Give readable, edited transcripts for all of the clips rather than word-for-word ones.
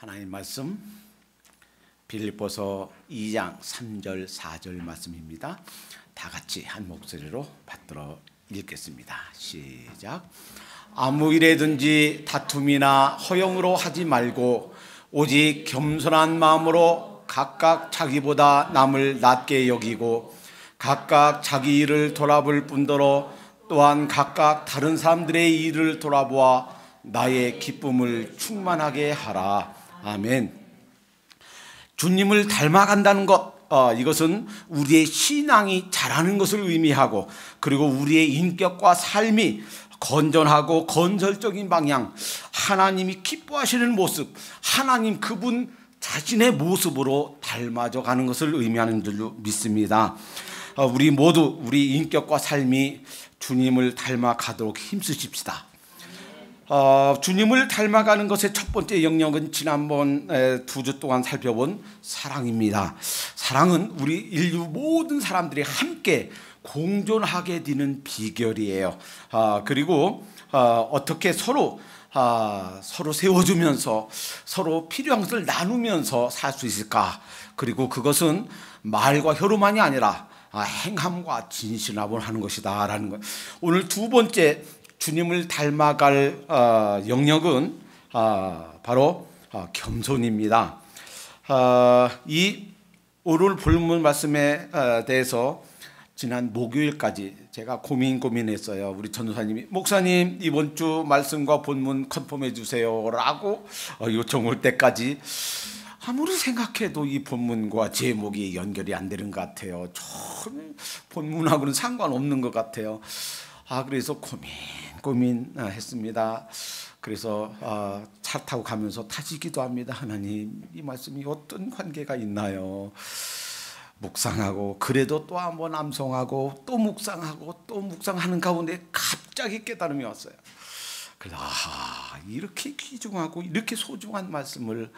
하나님 말씀 빌립보서 2장 3절 4절 말씀입니다. 다 같이 한 목소리로 받들어 읽겠습니다. 시작. 아무 일에든지 다툼이나 허영으로 하지 말고 오직 겸손한 마음으로 각각 자기보다 남을 낮게 여기고 각각 자기 일을 돌아볼 뿐더러 또한 각각 다른 사람들의 일을 돌아보아 나의 기쁨을 충만하게 하라. 아멘. 주님을 닮아간다는 것, 이것은 우리의 신앙이 자라는 것을 의미하고, 그리고 우리의 인격과 삶이 건전하고 건설적인 방향, 하나님이 기뻐하시는 모습, 하나님 그분 자신의 모습으로 닮아져 가는 것을 의미하는 줄로 믿습니다. 우리 모두 우리 인격과 삶이 주님을 닮아가도록 힘쓰십시다. 주님을 닮아가는 것의 첫 번째 영역은 지난번 2주 동안 살펴본 사랑입니다. 사랑은 우리 인류 모든 사람들이 함께 공존하게 되는 비결이에요. 그리고 어떻게 서로 세워주면서 서로 필요한 것을 나누면서 살 수 있을까? 그리고 그것은 말과 혀로만이 아니라 행함과 진실함을 하는 것이다 라는 것. 오늘 두 번째 주님을 닮아갈 영역은 바로 겸손입니다. 이 오늘 본문 말씀에 대해서 지난 목요일까지 제가 고민했어요. 우리 전도사님이 목사님 이번 주 말씀과 본문 컨펌해 주세요 라고 요청할 때까지 아무리 생각해도 이 본문과 제목이 연결이 안 되는 것 같아요. 전 본문하고는 상관없는 것 같아요. 그래서 고민했습니다. 그래서 차 타고 가면서 다시 기도합니다. 하나님, 이 말씀이 어떤 관계가 있나요? 묵상하고 그래도 또 한번 암송하고 또 묵상하고 또 묵상하는 가운데 갑자기 깨달음이 왔어요. 그래서 이렇게 귀중하고 이렇게 소중한 말씀을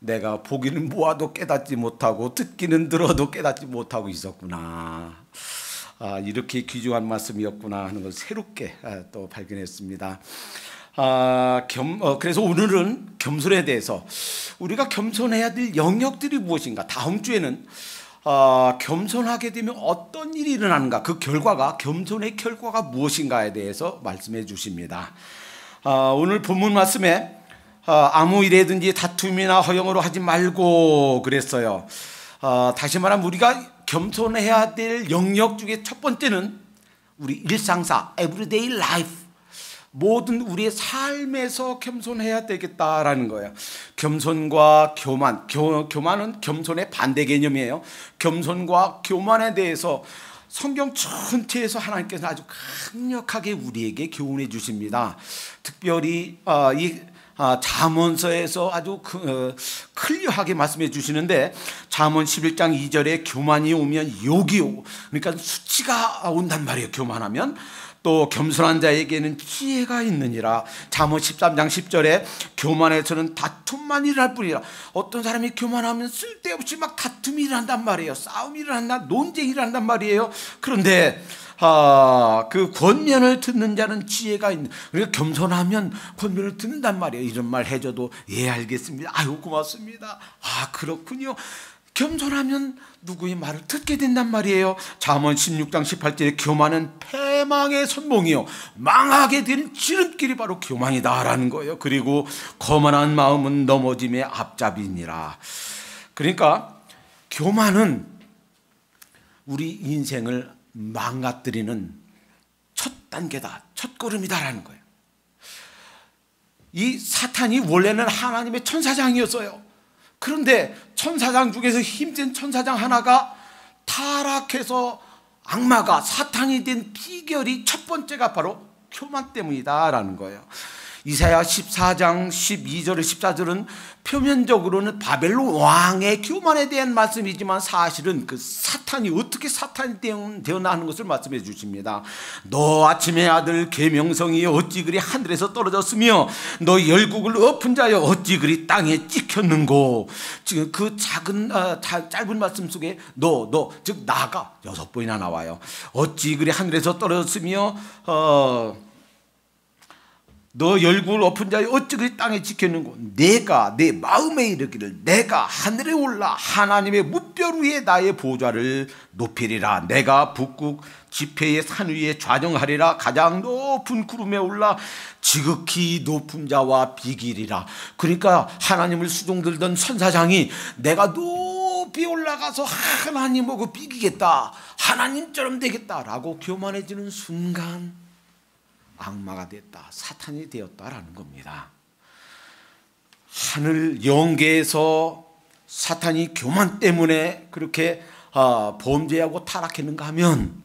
내가 보기는 보아도 깨닫지 못하고 듣기는 들어도 깨닫지 못하고 있었구나. 이렇게 귀중한 말씀이었구나 하는 걸 새롭게 또 발견했습니다. 그래서 오늘은 겸손에 대해서 우리가 겸손해야 될 영역들이 무엇인가, 다음 주에는 겸손하게 되면 어떤 일이 일어나는가, 그 결과가, 겸손의 결과가 무엇인가에 대해서 말씀해 주십니다. 오늘 본문 말씀에 아무 일에든지 다툼이나 허영으로 하지 말고 그랬어요. 다시 말하면 우리가 겸손해야 될 영역 중에 첫 번째는 우리 일상사, everyday life, 모든 우리의 삶에서 겸손해야 되겠다라는 거예요. 겸손과 교만, 교만은 겸손의 반대 개념이에요. 겸손과 교만에 대해서 성경 전체에서 하나님께서 아주 강력하게 우리에게 교훈해 주십니다. 특별히 이 잠언서에서 아주 클리어하게 말씀해 주시는데, 잠언 11장 2절에 교만이 오면 욕이 오고, 그러니까 수치가 온단 말이에요. 교만하면 또 겸손한 자에게는 지혜가 있느니라. 잠언 13장 10절에 교만에서는 다툼만 일어날 뿐이라. 어떤 사람이 교만하면 쓸데없이 막 다툼이 일어난단 말이에요. 싸움이 일어난다, 논쟁이 일어난단 말이에요. 그런데 그 권면을 듣는 자는 지혜가 있는, 그러니까 겸손하면 권면을 듣는단 말이에요. 이런 말 해줘도 예 알겠습니다, 아유 고맙습니다, 그렇군요. 겸손하면 누구의 말을 듣게 된단 말이에요. 잠언 16장 18절에 교만은 패망의 선봉이요 망하게 된 지름길이 바로 교만이다라는 거예요. 그리고 거만한 마음은 넘어짐의 앞잡이니라. 그러니까 교만은 우리 인생을 망가뜨리는 첫 단계다, 첫 걸음이다라는 거예요. 이 사탄이 원래는 하나님의 천사장이었어요. 그런데 천사장 중에서 힘센 천사장 하나가 타락해서 악마가 사탄이 된 비결이, 첫 번째가 바로 교만 때문이다라는 거예요. 이사야 14장 12절에 14절은 표면적으로는 바벨론 왕의 교만에 대한 말씀이지만 사실은 그 사탄이 어떻게 사탄이 되었나 하는 것을 말씀해 주십니다. 너 아침의 아들 계명성이여 어찌 그리 하늘에서 떨어졌으며 너 열국을 엎은 자여 어찌 그리 땅에 찍혔는고. 지금 그 작은 짧은 말씀 속에 즉 나가 6번이나 나와요. 어찌 그리 하늘에서 떨어졌으며 너 열국을 엎은 자여 어찌 그리 땅에 지켰는고 내가 내 마음에 이르기를 내가 하늘에 올라 하나님의 무별 위에 나의 보좌를 높이리라. 내가 북극 지폐의 산 위에 좌정하리라. 가장 높은 구름에 올라 지극히 높은 자와 비기리라. 그러니까 하나님을 수종들던 선사장이 내가 높이 올라가서 하나님하고 비기겠다, 하나님처럼 되겠다라고 교만해지는 순간 악마가 됐다, 사탄이 되었다라는 겁니다. 하늘 영계에서 사탄이 교만 때문에 그렇게 범죄하고 타락했는가 하면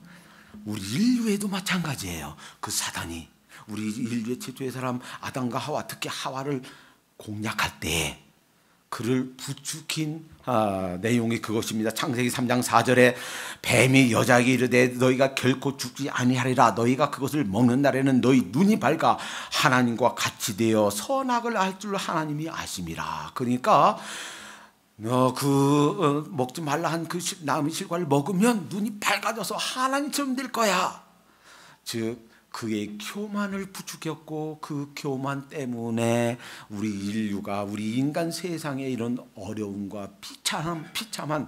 우리 인류에도 마찬가지예요. 그 사탄이 우리 인류의 최초의 사람 아담과 하와, 특히 하와를 공략할 때 그를 부추긴 내용이 그것입니다. 창세기 3장 4절에 뱀이 여자에게 이르되 너희가 결코 죽지 아니하리라. 너희가 그것을 먹는 날에는 너희 눈이 밝아 하나님과 같이 되어 선악을 알 줄 하나님이 아심이라. 그러니까 먹지 말라 한 그 나무의 실과를 먹으면 눈이 밝아져서 하나님처럼 될 거야. 즉 그의 교만을 부추겼고 그 교만 때문에 우리 인류가, 우리 인간 세상에 이런 어려움과 비참한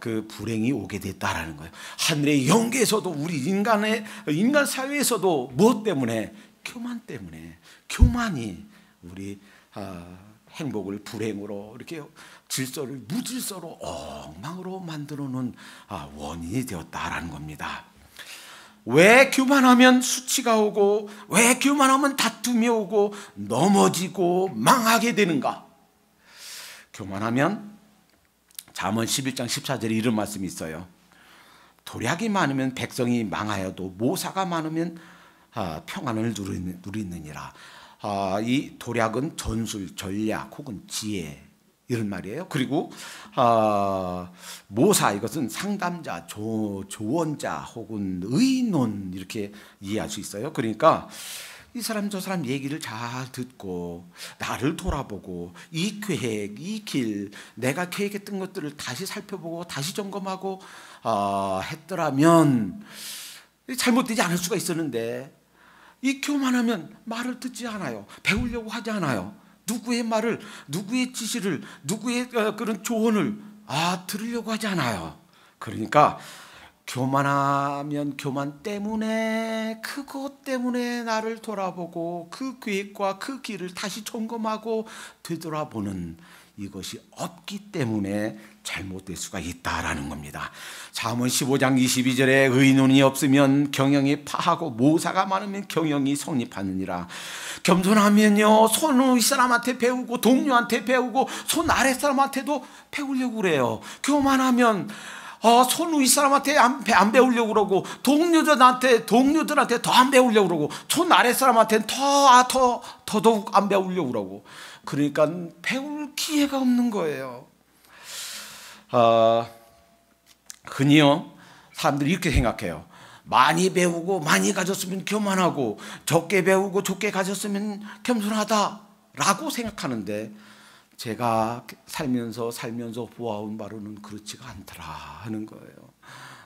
그 불행이 오게 됐다라는 거예요. 하늘의 영계에서도 우리 인간 사회에서도 무엇 때문에? 교만 때문에. 교만이 우리 행복을 불행으로, 이렇게 질서를 무질서로 엉망으로 만들어 놓은 원인이 되었다라는 겁니다. 왜 교만하면 수치가 오고, 왜 교만하면 다툼이 오고 넘어지고 망하게 되는가? 교만하면 잠언 11장 14절에 이런 말씀이 있어요. 도략이 많으면 백성이 망하여도 모사가 많으면 평안을 누리느니라. 이 도략은 전술, 전략 혹은 지혜 이런 말이에요. 그리고 모사, 이것은 상담자, 조언자 혹은 의논, 이렇게 이해할 수 있어요. 그러니까 이 사람 저 사람 얘기를 잘 듣고 나를 돌아보고 이 계획, 이 길, 내가 계획했던 것들을 다시 살펴보고 다시 점검하고 했더라면 잘못되지 않을 수가 있었는데, 이 교만하면 말을 듣지 않아요. 배우려고 하지 않아요. 누구의 말을, 누구의 지시를, 누구의 그런 조언을 들으려고 하지 않아요. 그러니까 교만하면 교만 때문에, 그것 때문에 나를 돌아보고 그 계획과 그 길을 다시 점검하고 되돌아보는 이것이 없기 때문에 잘못될 수가 있다라는 겁니다. 잠언 15장 22절에 의논이 없으면 경영이 파하고 모사가 많으면 경영이 성립하느니라. 겸손하면요, 손 위 사람한테 배우고 동료한테 배우고 손 아래 사람한테도 배우려고 그래요. 교만하면 손 위 사람한테 안 배우려고 그러고 동료들한테 더 안 배우려고 그러고 손 아래 사람한테는 더더욱 안 배우려고 그러고, 그러니까 배울 기회가 없는 거예요. 흔히요 사람들이 이렇게 생각해요. 많이 배우고 많이 가졌으면 교만하고 적게 배우고 적게 가졌으면 겸손하다라고 생각하는데, 제가 살면서 보아온 바로는 그렇지가 않더라 하는 거예요.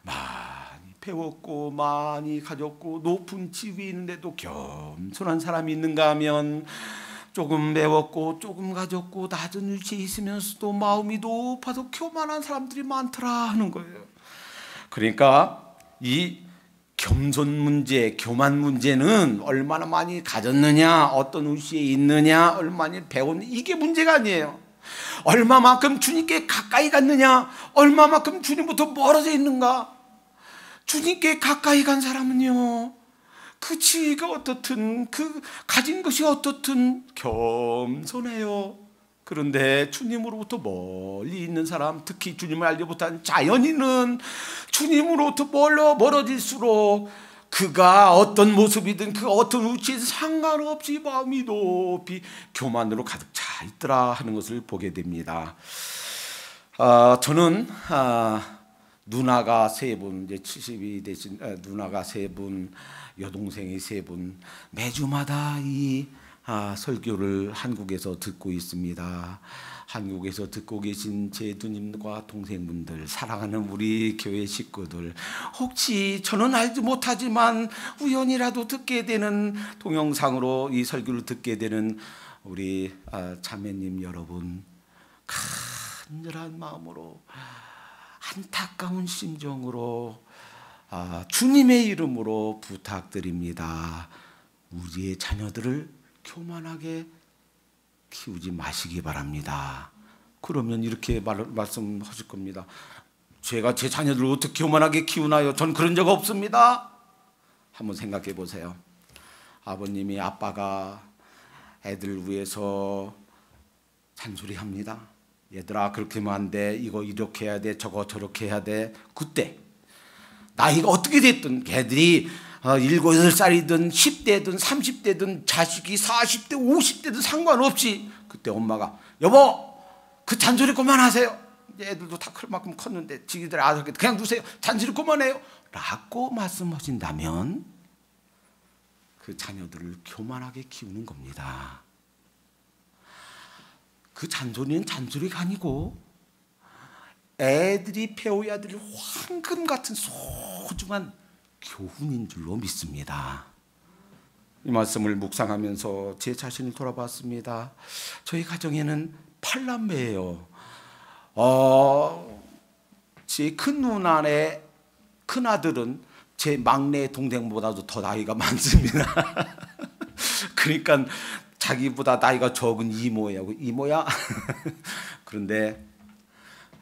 많이 배웠고 많이 가졌고 높은 지위에 있는데도 겸손한 사람이 있는가 하면, 조금 배웠고 조금 가졌고 낮은 위치에 있으면서도 마음이 높아서 교만한 사람들이 많더라 하는 거예요. 그러니까 이 겸손 문제, 교만 문제는 얼마나 많이 가졌느냐, 어떤 위치에 있느냐, 얼마나 배웠느냐, 이게 문제가 아니에요. 얼마만큼 주님께 가까이 갔느냐, 얼마만큼 주님부터 멀어져 있는가. 주님께 가까이 간 사람은요, 그 지위가 어떻든 그 가진 것이 어떻든 겸손해요. 그런데 주님으로부터 멀리 있는 사람, 특히 주님을 알지 못한 자연인은 주님으로부터 멀어질수록 그가 어떤 모습이든 그 어떤 위치에서 상관없이 마음이 높이 교만으로 가득 차 있더라 하는 것을 보게 됩니다. 저는 누나가 세 분, 이제 70이 되신 누나가 세 분, 여동생이 세 분, 매주마다 이 설교를 한국에서 듣고 있습니다. 한국에서 듣고 계신 제 누님과 동생분들, 사랑하는 우리 교회 식구들, 혹시 저는 알지 못하지만 우연이라도 듣게 되는, 동영상으로 이 설교를 듣게 되는 우리 자매님 여러분, 간절한 마음으로, 안타까운 심정으로 주님의 이름으로 부탁드립니다. 우리의 자녀들을 교만하게 키우지 마시기 바랍니다. 그러면 이렇게 말씀하실 겁니다. 제가 제 자녀들을 어떻게 교만하게 키우나요? 전 그런 적 없습니다. 한번 생각해 보세요. 아버님이, 아빠가 애들 위해서 잔소리합니다. 얘들아, 그렇게 하면 안 돼. 이거 이렇게 해야 돼. 저거 저렇게 해야 돼. 그때 나이가 어떻게 됐든, 걔들이 7, 8살이든 10대든 30대든 자식이 40대 50대든 상관없이, 그때 엄마가 여보 그 잔소리 그만하세요. 애들도 다 클 만큼 컸는데 지기들 아들 그냥 두세요. 잔소리 그만해요 라고 말씀하신다면 그 자녀들을 교만하게 키우는 겁니다. 그 잔소리는 잔소리가 아니고 애들이 배워야 될 황금 같은 소중한 교훈인 줄로 믿습니다. 이 말씀을 묵상하면서 제 자신을 돌아봤습니다. 저희 가정에는 8남매예요. 제 큰 누나의 큰아들은 제 막내 동생보다도 더 나이가 많습니다. 그러니까 자기보다 나이가 적은 이모야. 그런데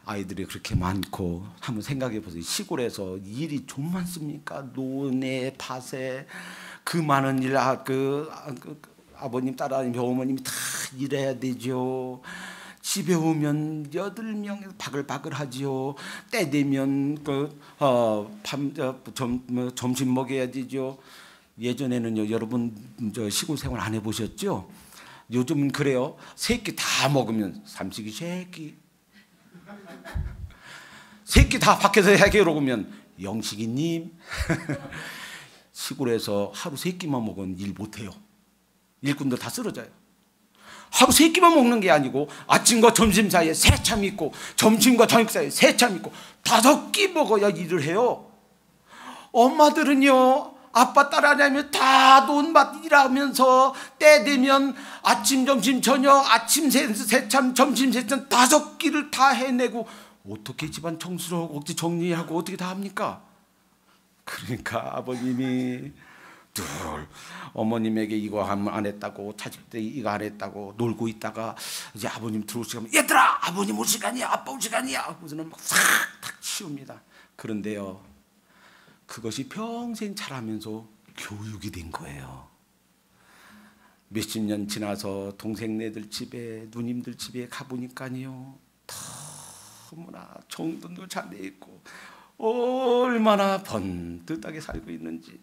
아이들이 그렇게 많고, 한번 생각해 보세요. 시골에서 일이 좀 많습니까? 논에 밭에 그 많은 일, 아버님, 딸아님, 어머님이 다 일해야 되죠. 집에 오면 8명 바글바글 하죠. 때 되면 점심 먹어야 되죠. 예전에는요, 여러분 시골 생활 안 해보셨죠? 요즘은 그래요. 새끼 다 먹으면 삼식이 새끼 다 밖에서 해결 오면 영식이님. 시골에서 하루 3끼만 먹으면 일 못해요. 일꾼들 다 쓰러져요. 하루 3끼만 먹는 게 아니고 아침과 점심 사이에 3참 있고, 점심과 저녁 사이에 3참 있고, 5끼 먹어야 일을 해요. 엄마들은요, 아빠 따라하면 다 논밭 일하면서 때 되면 아침, 점심, 저녁, 아침 3참, 점심 3참 5끼를 다 해내고 어떻게 집안 청소를 어떻게 정리하고 어떻게 다 합니까? 그러니까 아버님이 늘 어머님에게 이거 안 했다고, 자식들 이거 안 했다고 놀고 있다가 이제 아버님 들어오시면 얘들아, 아버님 올 시간이야, 아빠 올 시간이야. 그래서는 막 싹 다 치웁니다. 그런데요, 그것이 평생 자라면서 교육이 된 거예요. 몇십 년 지나서 동생네들 집에, 누님들 집에 가보니까요, 너무나 정돈도 잘 돼 있고 얼마나 번듯하게 살고 있는지.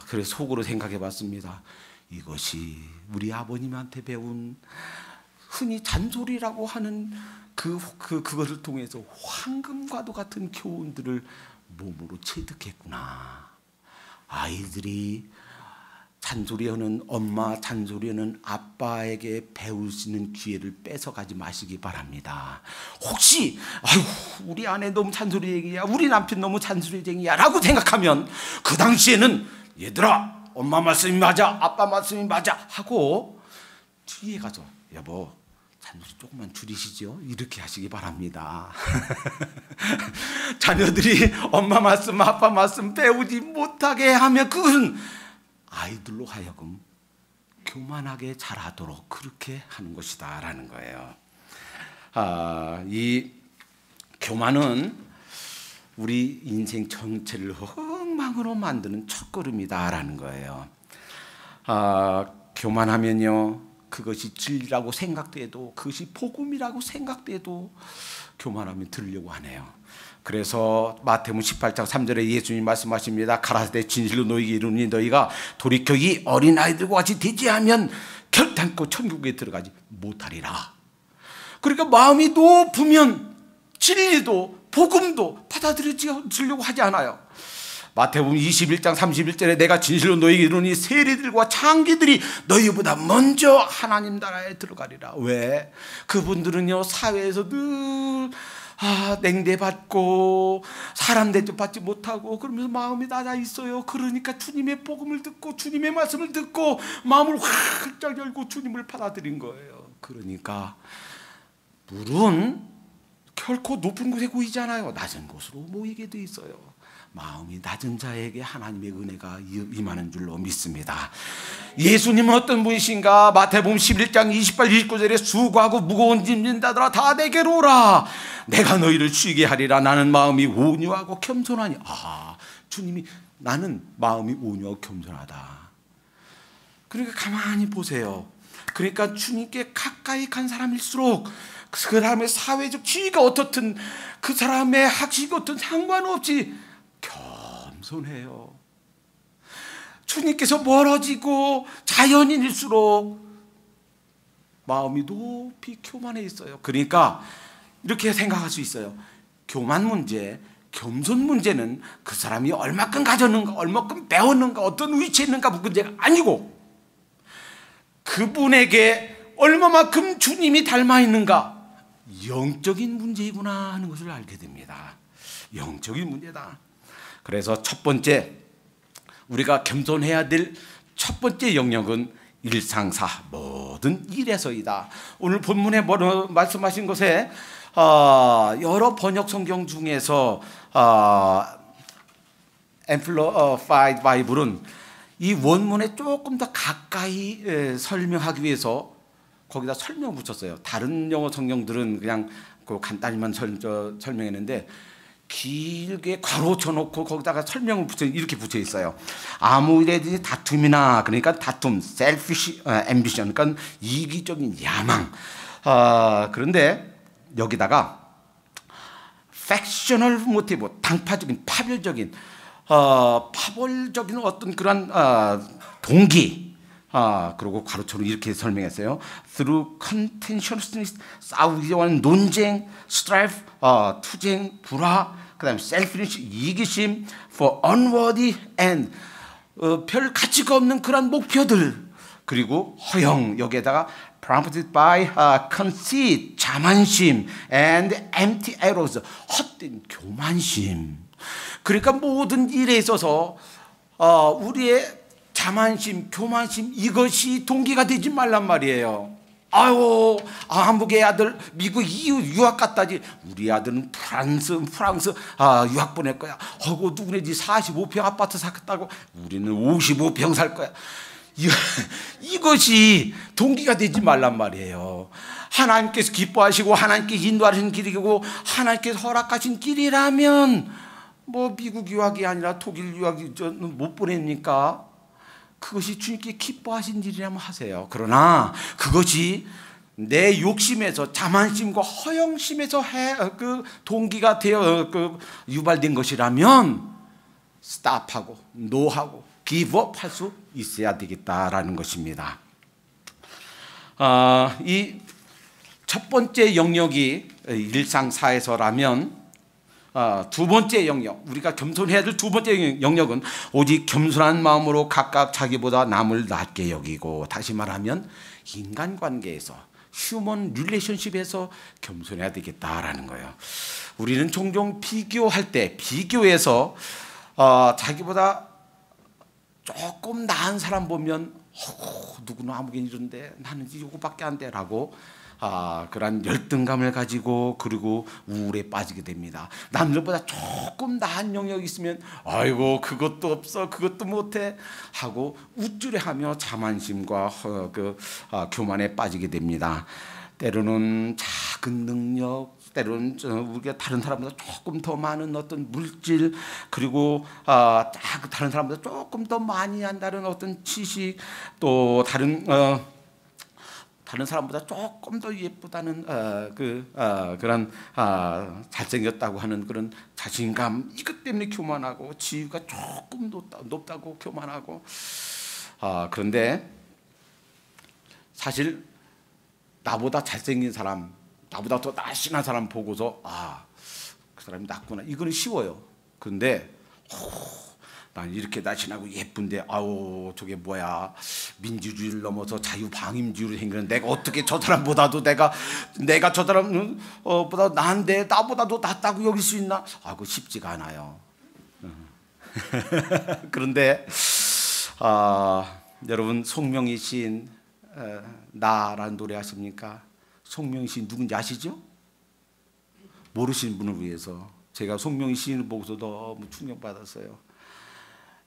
그래서 속으로 생각해 봤습니다. 이것이 우리 아버님한테 배운 흔히 잔소리라고 하는 그것을 통해서 황금과도 같은 교훈들을 몸으로 체득했구나. 아이들이 잔소리하는 엄마, 잔소리하는 아빠에게 배울 수 있는 기회를 뺏어가지 마시기 바랍니다. 혹시 우리 아내 너무 잔소리쟁이야, 우리 남편 너무 잔소리쟁이야 라고 생각하면 그 당시에는 얘들아, 엄마 말씀이 맞아, 아빠 말씀이 맞아 하고 뒤에 가서 여보, 잔소리 조금만 줄이시죠, 이렇게 하시기 바랍니다. 자녀들이 엄마 말씀, 아빠 말씀 배우지 못하게 하면 그것은 아이들로 하여금 교만하게 자라도록 그렇게 하는 것이다 라는 거예요. 이 교만은 우리 인생 전체를 엉망으로 만드는 첫걸음이다 라는 거예요. 교만하면요, 그것이 진리라고 생각돼도, 그것이 복음이라고 생각돼도 교만하면 들으려고 하네요. 그래서 마태복음 18장 3절에 예수님 말씀하십니다. 가라사대 진실로 너희에게 이르노니 너희가 돌이켜 이 어린아이들과 같이 되지 않으면 결단코 천국에 들어가지 못하리라. 그러니까 마음이 높으면 진리도 복음도 받아들이려고 하지 않아요. 마태복음 21장 31절에 내가 진실로 너희에게 이르노니 세리들과 창기들이 너희보다 먼저 하나님 나라에 들어가리라. 왜? 그분들은요 사회에서 늘 냉대받고 사람 대접받지 못하고 그러면서 마음이 낮아 있어요. 그러니까 주님의 복음을 듣고 주님의 말씀을 듣고 마음을 활짝 열고 주님을 받아들인 거예요. 그러니까 물은 결코 높은 곳에 모이지 않아요. 낮은 곳으로 모이게 돼 있어요. 마음이 낮은 자에게 하나님의 은혜가 임하는 줄로 믿습니다. 예수님은 어떤 분이신가? 마태복음 11장 28, 29절에 수고하고 무거운 짐진 자들아 다 내게로 오라. 내가 너희를 쉬게 하리라. 나는 마음이 온유하고 겸손하니. 주님이 나는 마음이 온유하고 겸손하다. 그러니까 가만히 보세요. 그러니까 주님께 가까이 간 사람일수록 그 사람의 사회적 지위가 어떻든 그 사람의 학식이 어떤 상관없이 겸손해요. 주님께서 멀어지고 자연인일수록 마음이 높이 교만해 있어요. 그러니까 이렇게 생각할 수 있어요. 교만 문제, 겸손 문제는 그 사람이 얼마큼 가졌는가, 얼마큼 배웠는가, 어떤 위치에 있는가 문제가 아니고 그분에게 얼마만큼 주님이 닮아 있는가, 영적인 문제이구나 하는 것을 알게 됩니다. 영적인 문제다. 그래서 첫 번째 우리가 겸손해야 될 첫 번째 영역은 일상사 모든 일에서이다. 오늘 본문에 말씀하신 것에 여러 번역 성경 중에서 Amplified Bible은 이 원문에 조금 더 가까이 설명하기 위해서 거기다 설명 붙였어요. 다른 영어 성경들은 그냥 간단히만 설명했는데 길게 괄호 쳐놓고 거기다가 설명을 이렇게 붙여 있어요. 아무 일에든지 다툼이나, 그러니까 다툼, selfish ambition, 그러니까 이기적인 야망. 그런데 여기다가 factional motive, 당파적인, 파별적인, 파벌적인 어떤 그런 동기. 그리고 괄호처럼 이렇게 설명했어요. Through contentiousness, 싸우기 위한 논쟁, strife, 투쟁, 불화, 그 다음에 selfish, 이기심, for unworthy end, 별 가치가 없는 그런 목표들, 그리고 허영, 여기에다가 prompted by conceit, 자만심, and empty arrows, 헛된 교만심. 그러니까 모든 일에 있어서 우리의 자만심, 교만심, 이것이 동기가 되지 말란 말이에요. 한국의 아들 미국 유학 갔다지. 우리 아들은 프랑스 유학 보낼 거야. 누구네 집 45평 아파트 샀다고 우리는 55평 살 거야. 이것이 동기가 되지 말란 말이에요. 하나님께서 기뻐하시고 하나님께서 인도하시는 길이고 하나님께서 허락하신 길이라면 미국 유학이 아니라 독일 유학이 못 보냅니까? 그것이 주님께 기뻐하신 일이라면 하세요. 그러나 그것이 내 욕심에서, 자만심과 허영심에서 그 동기가 되어 유발된 것이라면 스탑하고 노하고 기브업 할 수 있어야 되겠다라는 것입니다. 이 첫 번째 영역이 일상사에서라면 두 번째 영역, 우리가 겸손해야 될 두 번째 영역은 오직 겸손한 마음으로 각각 자기보다 남을 낮게 여기고, 다시 말하면 인간관계에서, 휴먼 릴레이션십에서 겸손해야 되겠다라는 거예요. 우리는 종종 비교할 때, 비교해서 자기보다 조금 나은 사람 보면 누구는 아무개는 이런데 나는 이거밖에 안 돼 라고 그런 열등감을 가지고, 그리고 우울에 빠지게 됩니다. 남들보다 조금 나은 영역이 있으면 아이고 그것도 없어, 그것도 못해 하고 우쭐해하며 자만심과 교만에 빠지게 됩니다. 때로는 작은 능력, 때로는 우리가 다른 사람보다 조금 더 많은 어떤 물질, 그리고 다른 사람보다 조금 더 많이 한다는 어떤 지식, 또 다른 사람보다 조금 더 예쁘다는 그런 잘생겼다고 하는 그런 자신감, 이것 때문에 교만하고, 지위가 조금 높다고 교만하고. 그런데 사실 나보다 잘생긴 사람, 나보다 더 날씬한 사람 보고서 그 사람이 낫구나, 이거는 쉬워요. 그런데 난 이렇게 날씬하고 예쁜데 아우 저게 뭐야, 민주주의를 넘어서 자유방임주의로 생기는 내가 어떻게 저 사람보다도 내가 저 사람 보다 나은데 나보다도 낫다고 여길 수 있나? 아, 그거 쉽지가 않아요. 그런데 여러분, 송명희 시인 나라는 노래 아십니까? 송명희 시인 누군지 아시죠? 모르시는 분을 위해서 제가 송명희 시인을 보고서 너무 충격받았어요.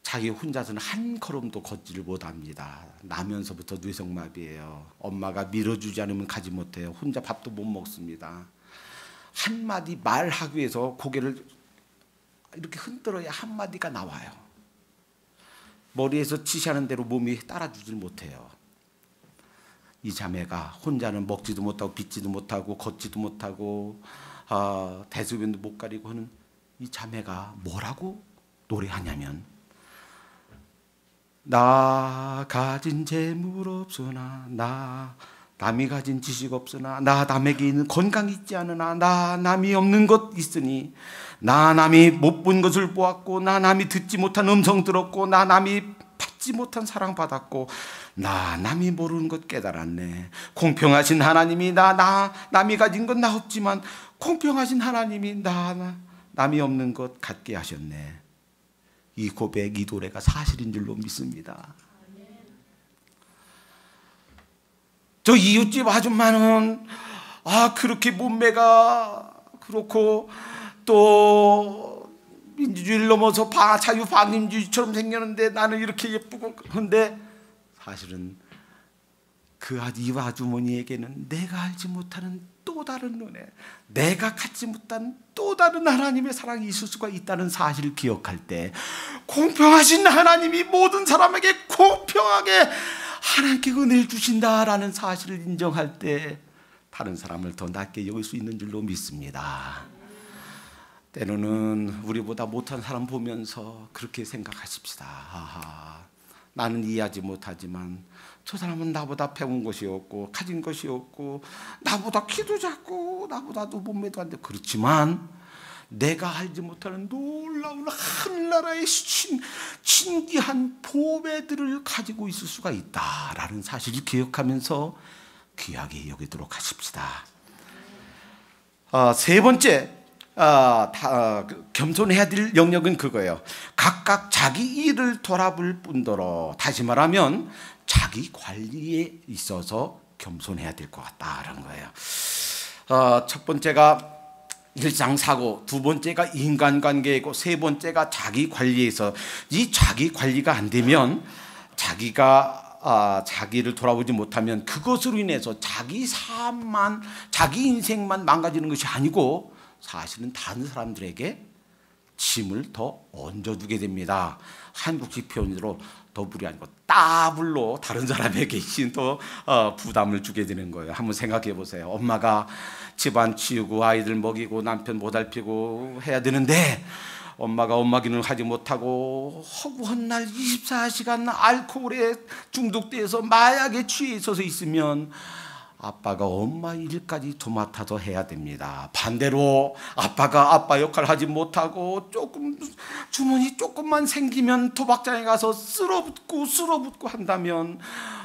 자기 혼자서는 한 걸음도 걷지를 못합니다. 나면서부터 뇌성마비예요. 엄마가 밀어주지 않으면 가지 못해요. 혼자 밥도 못 먹습니다. 한마디 말하기 위해서 고개를 이렇게 흔들어야 한마디가 나와요. 머리에서 지시하는 대로 몸이 따라주질 못해요. 이 자매가 혼자는 먹지도 못하고 빚지도 못하고 걷지도 못하고 대소변도 못 가리고 하는 이 자매가 뭐라고 노래하냐면, 나 가진 재물 없으나, 나 남이 가진 지식 없으나, 나 남에게 있는 건강 있지 않으나, 나 남이 없는 것 있으니, 나 남이 못 본 것을 보았고, 나 남이 듣지 못한 음성 들었고, 나 남이 받지 못한 사랑 받았고, 나 남이 모르는 것 깨달았네. 공평하신 하나님이 남이 가진 건 나 없지만 공평하신 하나님이 남이 없는 것 갖게 하셨네. 이 고백, 이 노래가 사실인 줄로 믿습니다. 저 이웃집 아줌마는 그렇게 몸매가 그렇고 또 민주주의를 넘어서 자유방임주의처럼 생겼는데 나는 이렇게 예쁘고, 그런데 사실은 그 이 아주머니에게는 내가 알지 못하는 또 다른 은혜, 내가 갖지 못한 또 다른 하나님의 사랑이 있을 수가 있다는 사실을 기억할 때, 공평하신 하나님이 모든 사람에게 공평하게 하나님께 은혜를 주신다라는 사실을 인정할 때 다른 사람을 더 낮게 여길 수 있는 줄로 믿습니다. 때로는 우리보다 못한 사람 보면서 그렇게 생각하십시다. 나는 이해하지 못하지만 저 사람은 나보다 배운 것이 없고 가진 것이 없고 나보다 키도 작고 나보다도 몸매도 안 돼. 그렇지만 내가 알지 못하는 놀라운 하늘나라의 신기한 보배들을 가지고 있을 수가 있다라는 사실을 기억하면서 귀하게 여기도록 하십시다. 세 번째, 겸손해야 될 영역은 그거예요. 각각 자기 일을 돌아볼 뿐더러, 다시 말하면 자기 관리에 있어서 겸손해야 될 것 같다라는 거예요. 첫 번째가 일상사고, 두 번째가 인간관계이고, 세 번째가 자기 관리에서, 이 자기 관리가 안 되면, 자기가 자기를 돌아보지 못하면 그것으로 인해서 자기 삶만, 자기 인생만 망가지는 것이 아니고 사실은 다른 사람들에게 짐을 더 얹어두게 됩니다. 한국식 표현으로 더블이 아니고 따블로 다른 사람에게 또 부담을 주게 되는 거예요. 한번 생각해 보세요. 엄마가 집안 치우고 아이들 먹이고 남편 보살피고 해야 되는데, 엄마가 엄마 기능을 하지 못하고 허구한 날 24시간 알코올에 중독돼서 마약에 취해 있어서 있으면 아빠가 엄마 일까지 도맡아서 해야 됩니다. 반대로 아빠가 아빠 역할을 하지 못하고 주머니 조금만 생기면 도박장에 가서 쓸어붙고 한다면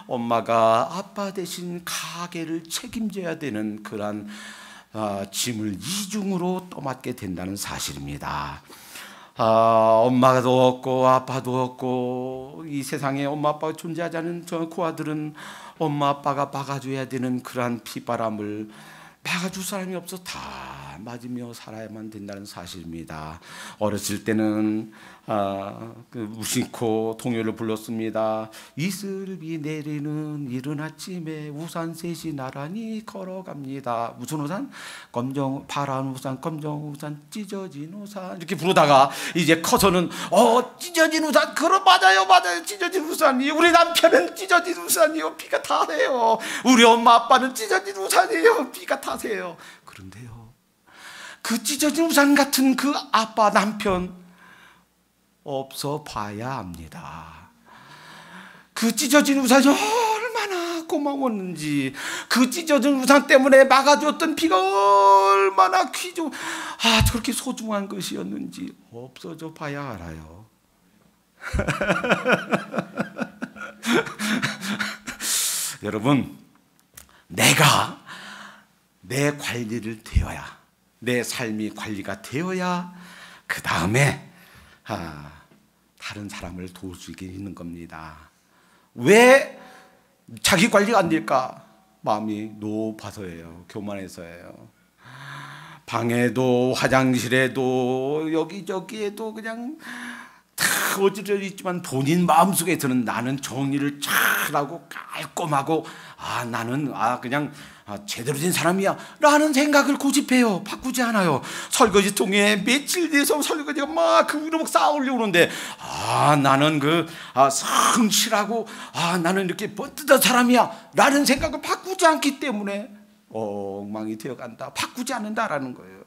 엄마가 아빠 대신 가게를 책임져야 되는 그런 짐을 이중으로 떠맡게 된다는 사실입니다. 엄마도 없고 아빠도 없고 이 세상에 엄마 아빠가 존재하지 않은 저 고아들은 엄마 아빠가 막아줘야 되는 그러한 비바람을 막아줄 사람이 없어 다 맞으며 살아야만 된다는 사실입니다. 어렸을 때는 무심코 동요를 불렀습니다. 이슬비 내리는 이른 아침에 우산 셋이 나란히 걸어갑니다. 무슨 우산? 파란 우산, 검정 우산, 찢어진 우산, 이렇게 부르다가 이제 커서는 찢어진 우산, 그럼 맞아요 찢어진 우산이에요. 우리 남편은 찢어진 우산이요, 비가 타세요. 우리 엄마 아빠는 찢어진 우산이에요, 비가 타세요. 그런데요, 그 찢어진 우산 같은 그 아빠 남편 없어 봐야 합니다. 그 찢어진 우산이 얼마나 고마웠는지, 그 찢어진 우산 때문에 막아줬던 비가 얼마나 저렇게 소중한 것이었는지 없어져 봐야 알아요. 여러분, 내가 내 관리를 되어야, 내 삶이 관리가 되어야 그 다음에 다른 사람을 도울 수 있는 겁니다. 왜 자기 관리가 안 될까? 마음이 높아서예요. 교만해서예요. 방에도 화장실에도 여기저기에도 그냥 다 어지러져 있지만 본인 마음속에서는 나는 정리를 잘하고 깔끔하고 나는 그냥 제대로 된 사람이야 라는 생각을 고집해요. 바꾸지 않아요. 설거지통에 며칠 뒤에서 설거지가 막 그으로 쌓으려고 그러는데 나는 성실하고 나는 이렇게 번듯한 사람이야 라는 생각을 바꾸지 않기 때문에 엉망이 되어간다. 바꾸지 않는다라는 거예요.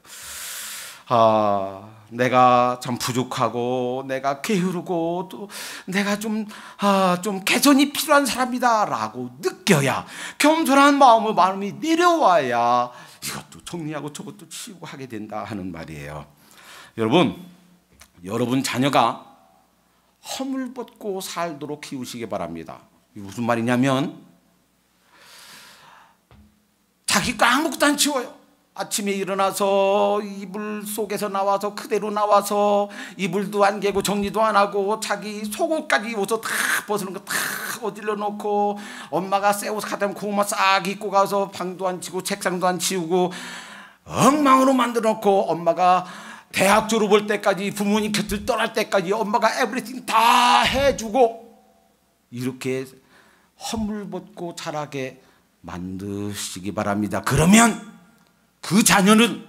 내가 참 부족하고 내가 게으르고 또 내가 좀 개선이 필요한 사람이다 라고 느껴야, 겸손한 마음이 내려와야 이것도 정리하고 저것도 치우고 하게 된다 하는 말이에요. 여러분 자녀가 허물벗고 살도록 키우시기 바랍니다. 이게 무슨 말이냐면 자기가 아무것도 안 치워요. 아침에 일어나서 이불 속에서 나와서 그대로 나와서 이불도 안 개고 정리도 안 하고 자기 속옷까지 입어서 다 벗는 거 다 어질러 놓고, 엄마가 새 옷 갖다 놓으면 그 옷만 싹 입고 가서 방도 안 치고 책상도 안 치우고 엉망으로 만들어 놓고, 엄마가 대학 졸업할 때까지 부모님 곁을 떠날 때까지 엄마가 에브리띵 다 해주고, 이렇게 허물벗고 자라게 만드시기 바랍니다. 그러면 그 자녀는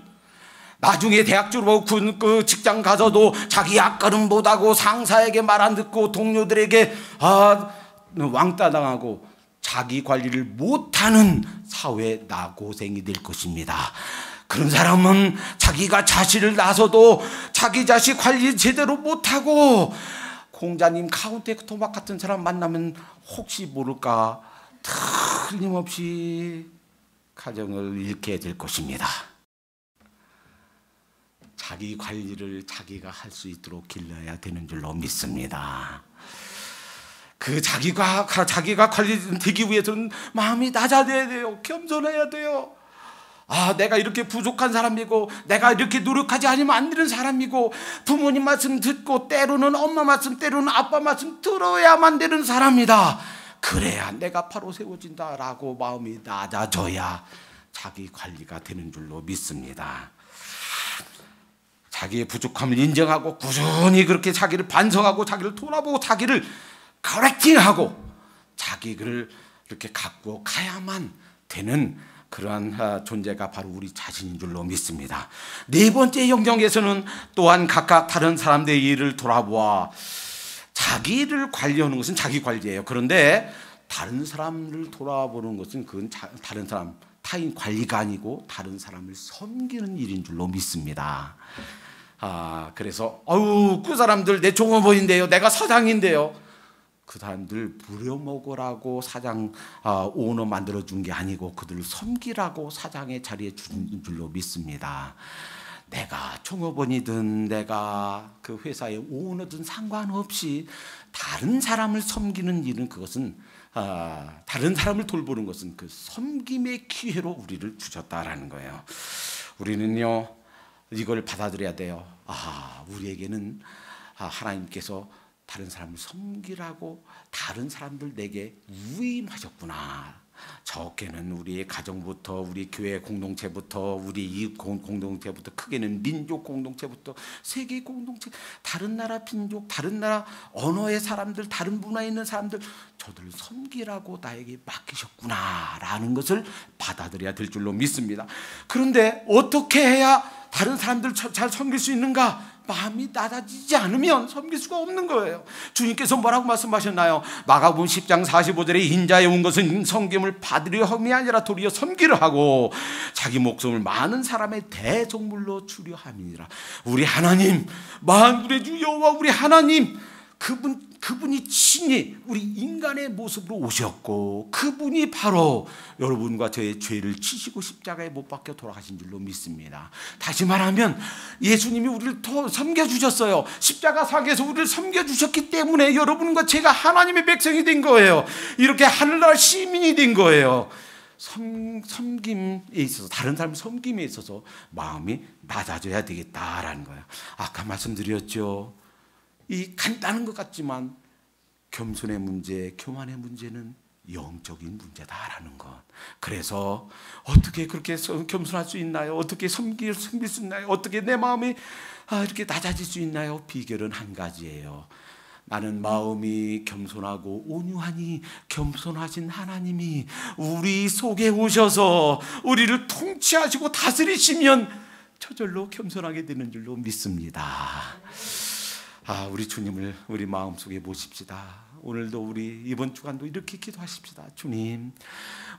나중에 대학 졸업하고 그 직장 가서도 자기 앞가름 못하고 상사에게 말 안 듣고 동료들에게 왕따 당하고 자기 관리를 못하는 사회 나고생이 될 것입니다. 그런 사람은 자기가 자식을 낳아서도 자기 자식 관리 제대로 못하고 공자님 카운터 토막 같은 사람 만나면 혹시 모를까 틀림없이 가정을 잃게 될 것입니다. 자기 관리를 자기가 할 수 있도록 길러야 되는 줄로 믿습니다. 자기가 관리되기 위해서는 마음이 낮아져야 돼요. 겸손해야 돼요. 내가 이렇게 부족한 사람이고 내가 이렇게 노력하지 않으면 안 되는 사람이고 부모님 말씀 듣고 때로는 엄마 말씀 때로는 아빠 말씀 들어야만 되는 사람이다. 그래야 내가 바로 세워진다라고 마음이 낮아져야 자기 관리가 되는 줄로 믿습니다. 자기의 부족함을 인정하고 꾸준히 그렇게 자기를 반성하고 자기를 돌아보고 자기를 커렉팅하고 자기를 이렇게 갖고 가야만 되는 그러한 존재가 바로 우리 자신인 줄로 믿습니다. 네 번째 영역에서는 또한 각각 다른 사람들의 일을 돌아보아 자기를 관리하는 것은 자기 관리예요. 그런데 다른 사람을 돌아보는 것은 그건 다른 사람, 타인 관리가 아니고 다른 사람을 섬기는 일인 줄로 믿습니다. 그래서 그 사람들 내 종업원인데요, 내가 사장인데요, 그 사람들 부려먹으라고 사장 오너 만들어준 게 아니고 그들을 섬기라고 사장의 자리에 준 줄로 믿습니다. 내가 종업원이든 내가 그 회사의 오너든 상관없이 다른 사람을 섬기는 일은, 그것은 다른 사람을 돌보는 것은 그 섬김의 기회로 우리를 주셨다라는 거예요. 우리는요 이걸 받아들여야 돼요. 우리에게는 하나님께서 다른 사람을 섬기라고 다른 사람들 내게 위임하셨구나. 적게는 우리의 가정부터, 우리 교회 공동체부터, 우리 이웃 공동체부터, 크게는 민족 공동체부터, 세계 공동체, 다른 나라 민족, 다른 나라 언어의 사람들, 다른 문화에 있는 사람들, 저들을 섬기라고 나에게 맡기셨구나라는 것을 받아들여야 될 줄로 믿습니다. 그런데 어떻게 해야 다른 사람들 잘 섬길 수 있는가? 마음이 낮아지지 않으면 섬길 수가 없는 거예요. 주님께서 뭐라고 말씀하셨나요? 마가복음 10장 45절에 인자에 온 것은 섬김을 받으려 함이 아니라 도리어 섬기려 하고 자기 목숨을 많은 사람의 대속물로 주려 함이니라. 우리 하나님, 만군의 주 여호와 우리 하나님, 그분이 친히 우리 인간의 모습으로 오셨고 그분이 바로 여러분과 저의 죄를 지시고 십자가에 못 박혀 돌아가신 줄로 믿습니다. 다시 말하면 예수님이 우리를 더 섬겨주셨어요. 십자가 상에서 우리를 섬겨주셨기 때문에 여러분과 제가 하나님의 백성이 된 거예요. 이렇게 하늘나라 시민이 된 거예요. 섬김에 있어서, 다른 사람 섬김에 있어서 마음이 낮아져야 되겠다라는 거예요. 아까 말씀드렸죠. 이 간단한 것 같지만 겸손의 문제, 교만의 문제는 영적인 문제다라는 것. 그래서 어떻게 그렇게 겸손할 수 있나요? 어떻게 섬길 수 있나요? 어떻게 내 마음이 이렇게 낮아질 수 있나요? 비결은 한 가지예요. 나는 마음이 겸손하고 온유하니 겸손하신 하나님이 우리 속에 오셔서 우리를 통치하시고 다스리시면 저절로 겸손하게 되는 줄로 믿습니다. 우리 주님을 우리 마음속에 모십시다. 오늘도 우리 이번 주간도 이렇게 기도하십시다. 주님,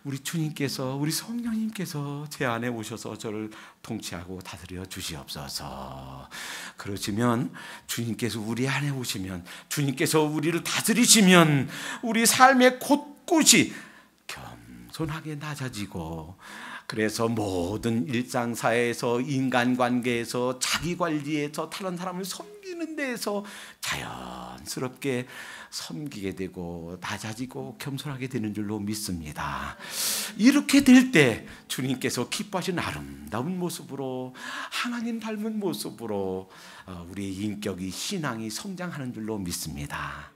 우리 주님께서, 우리 성령님께서 제 안에 오셔서 저를 통치하고 다스려 주시옵소서. 그러시면 주님께서 우리 안에 오시면, 주님께서 우리를 다스리시면 우리 삶의 곳곳이 겸손하게 낮아지고, 그래서 모든 일상사회에서, 인간관계에서, 자기관리에서, 다른 사람을 섬기는 데에서 자연스럽게 섬기게 되고 낮아지고 겸손하게 되는 줄로 믿습니다. 이렇게 될 때 주님께서 기뻐하시는 아름다운 모습으로, 하나님 닮은 모습으로 우리의 인격이, 신앙이 성장하는 줄로 믿습니다.